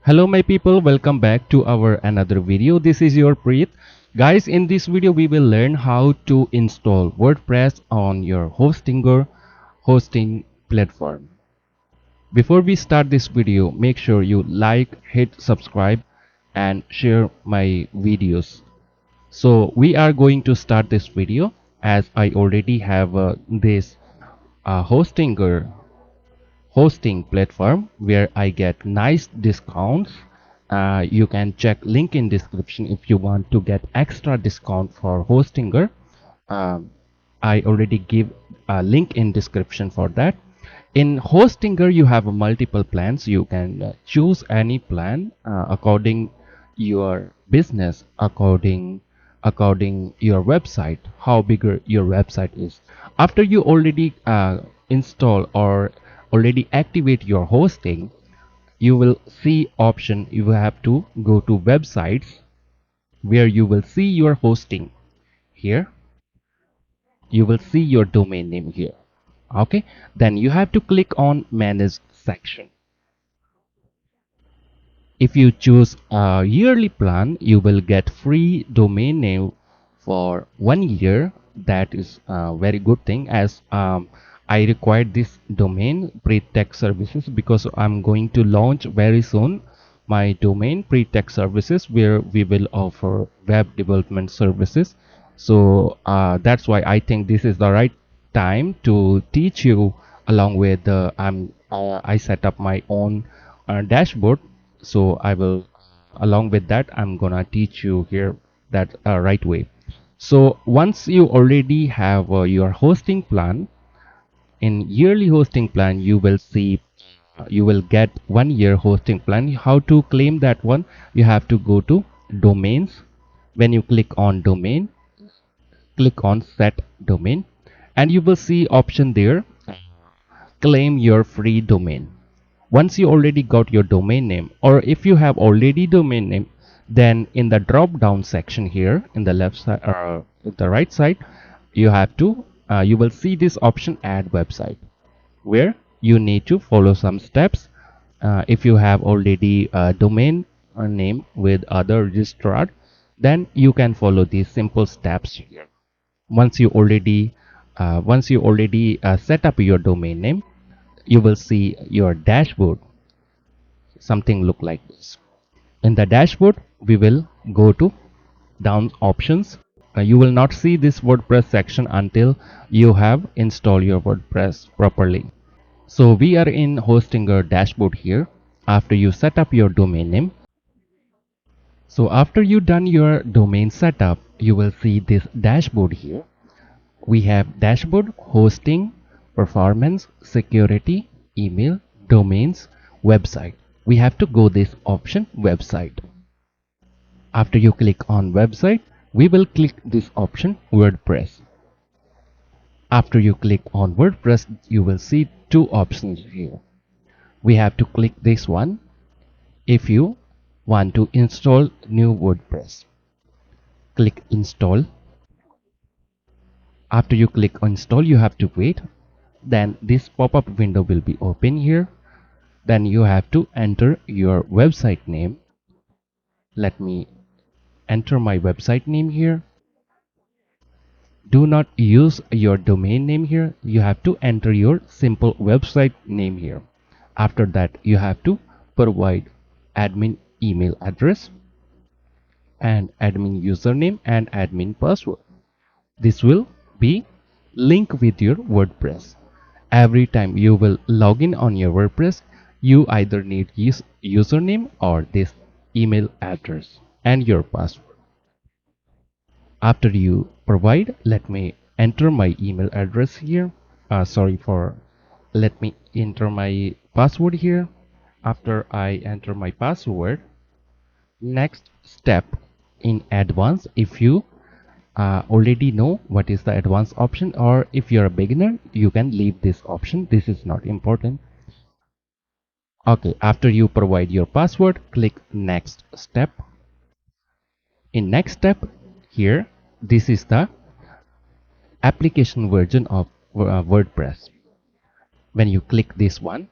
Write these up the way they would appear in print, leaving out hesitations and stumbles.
Hello my people, welcome back to our another video. This is your Preet. Guys, in this video we will learn how to install WordPress on your hosting platform. Before we start this video, make sure you like, hit subscribe and share my videos. So we are going to start this video as I already have this hosting platform where I get nice discounts. You can check link in description if you want to get extra discount for hostinger. Um, I already give a link in description for that. In hostinger, you have multiple plans. You can choose any plan according your business, according your website, how bigger your website is. After you already install or already activate your hosting, you will see option. You will have to go to websites where you will see your hosting. Here you will see your domain name here. Okay, then you have to click on manage section. If you choose a yearly plan, you will get free domain name for 1 year. That is a very good thing, as I required this domain pre-tech services because I'm going to launch very soon my domain pre-tech services where we will offer web development services. So that's why I think this is the right time to teach you. Along with I set up my own dashboard, so I will, along with that, I'm gonna teach you here that right way. So once you already have your hosting plan, in yearly hosting plan you will see you will get 1 year hosting plan. How to claim that one? You have to go to domains. When you click on domain, click on set domain, and you will see option there, claim your free domain. Once you already got your domain name, or if you have already domain name, then in the drop down section here in the left side or the right side, you have to you will see this option add website, where you need to follow some steps. If you have already a domain name with other registrar, then you can follow these simple steps here. Once you already set up your domain name, you will see your dashboard, something look like this. In the dashboard we will go to down options. You will not see this WordPress section until you have installed your WordPress properly. So we are in hostinger dashboard here. After you set up your domain name, so after you done your domain setup, you will see this dashboard here. We have dashboard, hosting, performance, security, email, domains, website. We have to go this option website. After you click on website, we will click this option WordPress. After you click on WordPress, you will see two options here. We have to click this one if you want to install new WordPress. Click install. After you click on install, you have to wait. Then this pop-up window will be open here. Then you have to enter your website name. Let me enter my website name here. Do not use your domain name here. You have to enter your simple website name here. After that, you have to provide admin email address and admin username and admin password. This will be linked with your WordPress. Every time you will log in on your WordPress, you either need username or this email address and your password. After you provide, let me enter my email address here. Let me enter my password here. After I enter my password, next step in advanced, if you already know what is the advanced option, or if you're a beginner, you can leave this option. This is not important. Okay, after you provide your password, click next step. In next step here, this is the application version of WordPress. When you click this one,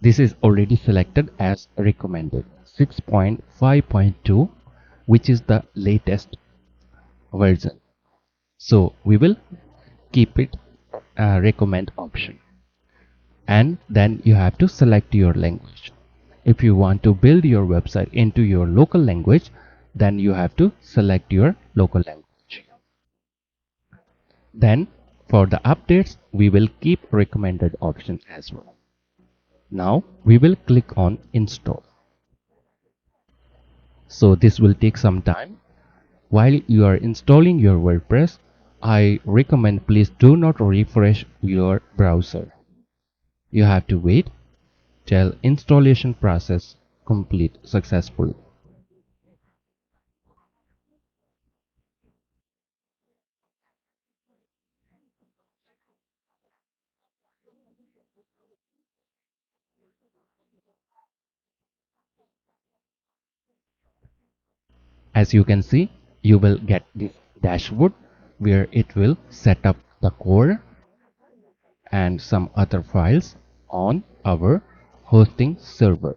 This is already selected as recommended 6.5.2, which is the latest version. So we will keep it recommend option. And then you have to select your language. If you want to build your website into your local language, then you have to select your local language. Then for the updates, we will keep recommended option as well. Now we will click on install. So this will take some time. While you are installing your WordPress, I recommend please do not refresh your browser. You have to wait till installation process complete successfully. As you can see, you will get this dashboard where it will set up the core and some other files on our hosting server.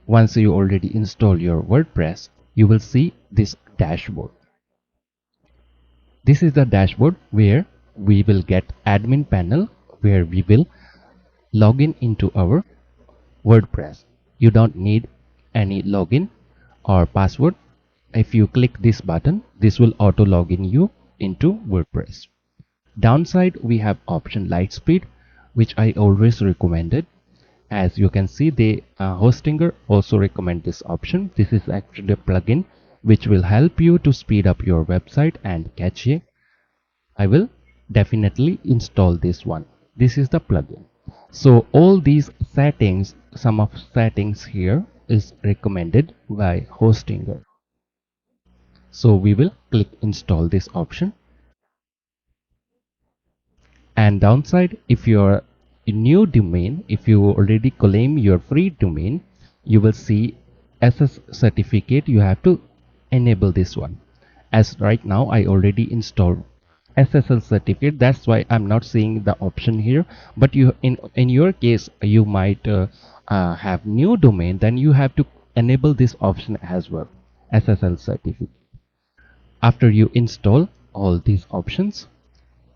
Once you already install your WordPress, you will see this dashboard. This is the dashboard where we will get admin panel, where we will log in into our WordPress. You don't need any login or password. If you click this button, this will auto log in you into WordPress. Downside, we have option Lightspeed, which I always recommended. As you can see, the Hostinger also recommend this option. This is actually a plugin which will help you to speed up your website and cache. I will definitely install this one. This is the plugin. So all these settings, some of settings here is recommended by Hostinger. So we will click install this option. And downside, if you're a new domain, if you already claim your free domain, you will see SS certificate. You have to enable this one. As right now I already installed SSL certificate, that's why I'm not seeing the option here. But you, in your case, you might have new domain, then you have to enable this option as well, SSL certificate. After you install all these options,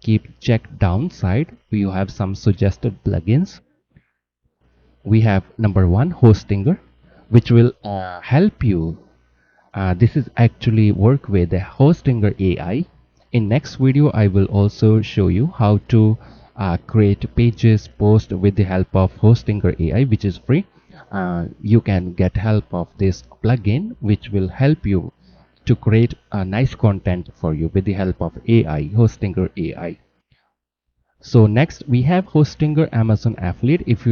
keep check downside. You have some suggested plugins. We have number one, Hostinger, which will help you. This is actually work with the Hostinger AI. In next video, I will also show you how to create pages, post with the help of Hostinger AI, which is free. You can get help of this plugin, which will help you to create a nice content for you with the help of AI, Hostinger AI. So next we have Hostinger Amazon affiliate. If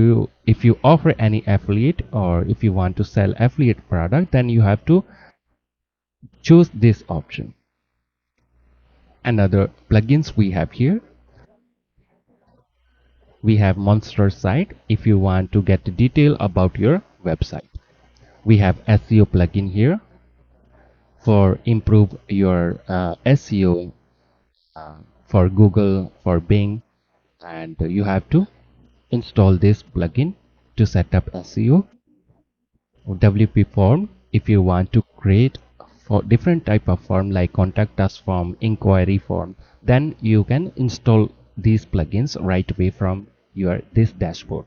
you offer any affiliate, or if you want to sell affiliate product, then you have to choose this option. Another plugins we have here, we have Monster Site. If you want to get detail about your website, we have SEO plugin here for improve your SEO for Google, for Bing, and you have to install this plugin to set up SEO. WP form, if you want to create for different type of form like contact us form, inquiry form, then you can install these plugins right away from your this dashboard.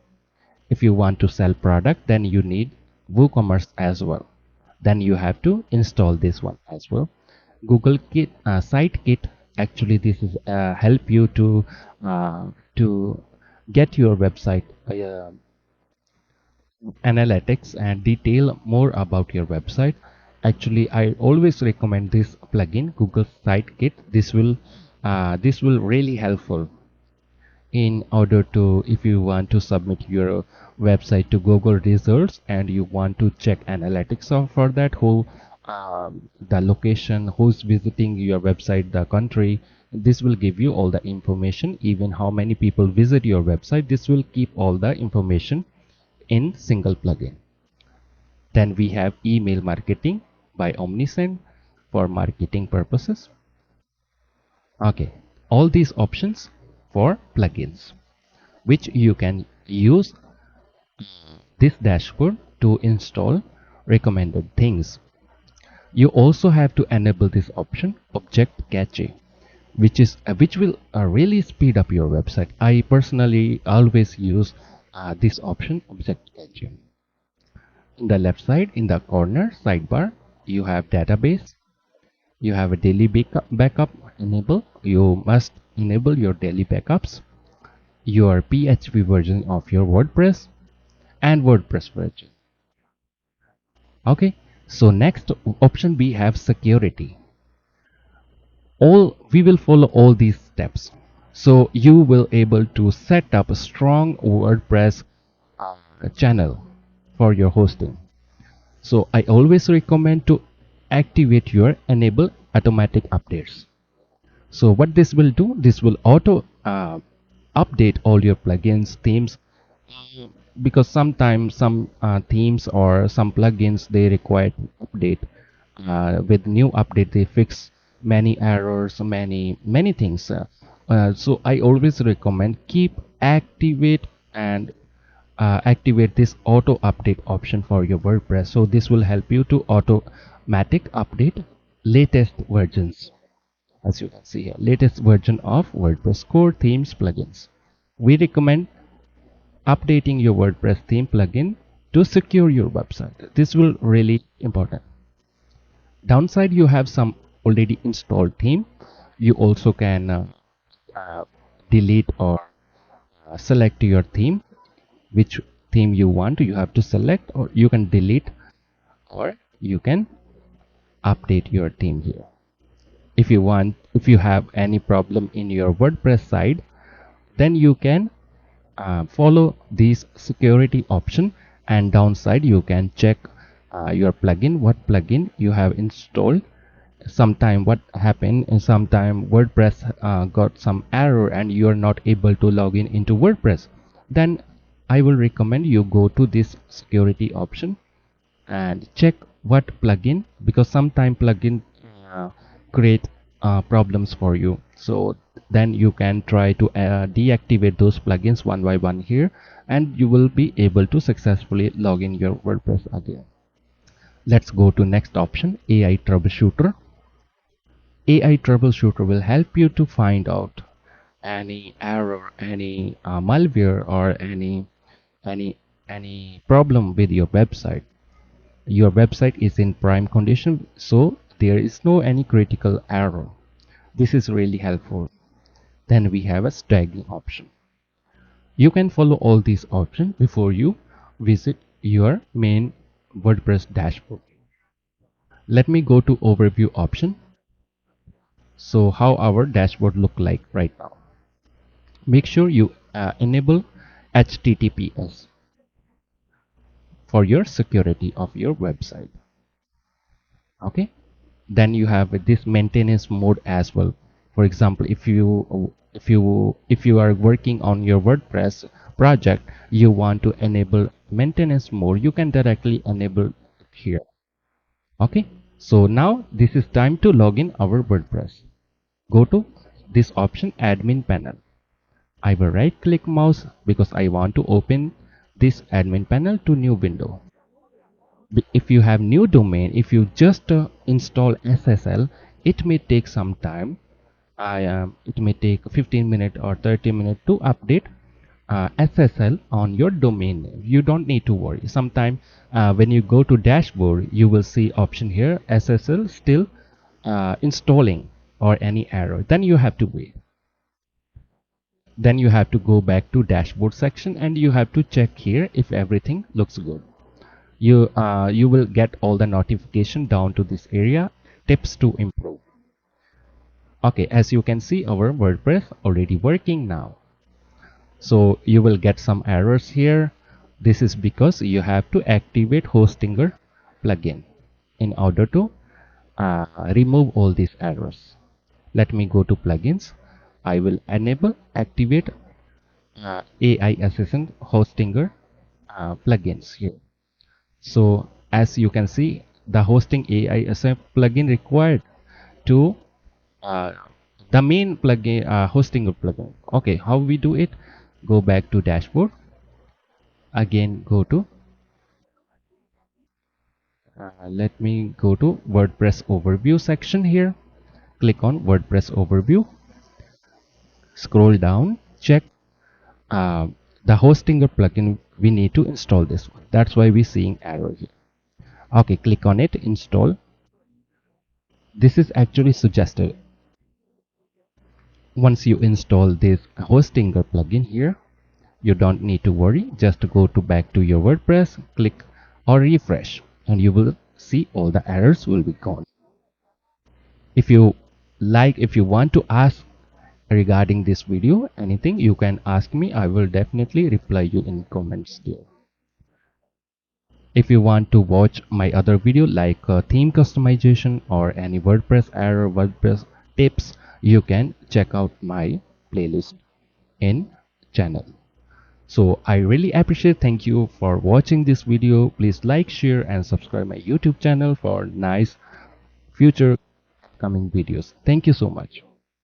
If you want to sell product, then you need WooCommerce as well, then you have to install this one as well. Google Kit, Site Kit, actually this is help you to get your website analytics and detail more about your website. Actually, I always recommend this plugin, Google Site Kit. This will really helpful in order to, if you want to submit your website to Google results and you want to check analytics of for that, who the location, who's visiting your website, the country. This will give you all the information, even how many people visit your website. This will keep all the information in single plugin. Then we have email marketing by Omnisend for marketing purposes. Okay, all these options for plugins which you can use this dashboard to install recommended things. You also have to enable this option, object cache, which will really speed up your website. I personally always use this option, object cache. In the left side, in the corner sidebar, you have database. You have a daily backup enable. You must enable your daily backups, your PHP version of your WordPress, and WordPress version. Okay, so next option we have security. All we will follow all these steps, so you will able to set up a strong WordPress channel for your hosting. So I always recommend to activate your enable automatic updates. So what this will do, this will auto update all your plugins, themes, because sometimes some themes or some plugins they require to update. With new update they fix many errors, many things. So I always recommend keep activate this auto update option for your WordPress. So this will help you to automatic update latest versions. As you can see here, latest version of WordPress core themes plugins. We recommend updating your WordPress theme plugin to secure your website. This will really important. Downside, you have some already installed theme. You also can uh, delete or select your theme, which theme you want. You have to select, or you can delete, or you can update your theme here. If you want, if you have any problem in your WordPress side, then you can follow this security option, and downside you can check your plugin, what plugin you have installed. Sometime what happened is sometime WordPress got some error and you are not able to log in into WordPress. Then I will recommend you go to this security option and check what plugin, because sometime plugin uh, create problems for you. So then you can try to deactivate those plugins one by one here, and you will be able to successfully log in your WordPress again. Let's go to next option, AI troubleshooter. AI troubleshooter will help you to find out any error, any malware, or any any problem with your website. Your website is in prime condition, so there is no any critical error. This is really helpful. Then we have a staging option. You can follow all these options before you visit your main WordPress dashboard. Let me go to overview option. So how our dashboard look like right now. Make sure you enable HTTPS for your security of your website. Okay, then you have this maintenance mode as well. For example, if you are working on your WordPress project, you want to enable maintenance mode, you can directly enable it here. Okay, so now this is time to log in our WordPress. Go to this option, admin panel. I will right click mouse because I want to open this admin panel to new window. If you have new domain, if you just install SSL, it may take some time. It may take 15 minutes or 30 minutes to update SSL on your domain name. You don't need to worry. Sometime when you go to dashboard, you will see option here, SSL still installing or any error. Then you have to wait. Then you have to go back to dashboard section and you have to check here if everything looks good. You will get all the notification down to this area, tips to improve. Okay, as you can see, our WordPress already working now. So you will get some errors here. This is because you have to activate Hostinger plugin in order to remove all these errors. Let me go to plugins. I will enable activate AI Assistant Hostinger plugins here. So as you can see, the hosting AI assistant plugin required to uh, the main plugin hosting plugin. Okay, how we do it? Go back to dashboard. Again, go to let me go to WordPress overview section here. Click on WordPress overview. Scroll down. Check uh, the Hostinger plugin. We need to install this one. That's why we're seeing error here. Okay, click on it. Install. This is actually suggested. Once you install this Hostinger plugin here, you don't need to worry. Just go to back to your WordPress, click or refresh, and you will see all the errors will be gone. If you want to ask regarding this video anything, you can ask me. I will definitely reply you in comments there. If you want to watch my other video like theme customization or any WordPress error, WordPress tips, you can check out my playlist in channel. So I really appreciate. Thank you for watching this video. Please like, share and subscribe my YouTube channel for nice future coming videos. Thank you so much.